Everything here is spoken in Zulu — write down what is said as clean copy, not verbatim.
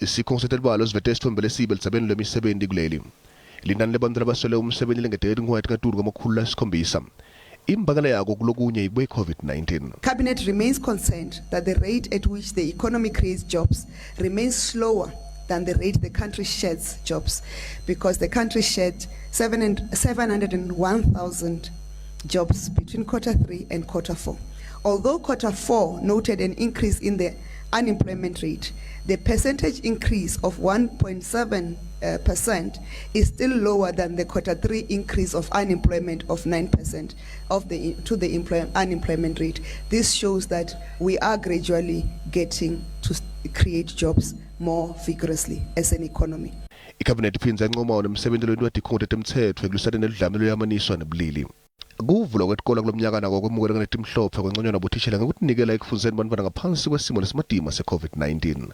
Isikhonsetelibalo sivete isithombele sibe lisabeni lemisebenti kuleli. Linani lebantu labaswele umsebenzi lengederi kamakhulu lasikhombisa. Imbangela yako kulokunye ikwe COVID-19. Cabinet remains concerned that the rate at which the economy creates jobs remains slower than the rate the country sheds jobs, because the country shed 701,000 jobs between Q3 and Q4. Although Q4 noted an increase in the unemployment rate, the percentage increase of 1.7% is still lower than the Q3 increase of unemployment of 9% to the unemployment rate. This shows that we are gradually getting to create jobs more vigorously as an economy. Ikhabhinethi iphindze yanqoma nemisebenti lwetikhungo temthetho ekulisana nedlamelo yamaniswa nebulili. Kuvulwa kwetikolo kulomnyaka nako kwemukela netimhlophe kwanconywa nabothishela ngekunikela ekufundiseni bantwana ngaphansi kwesimo lesimadima se-COVID-19.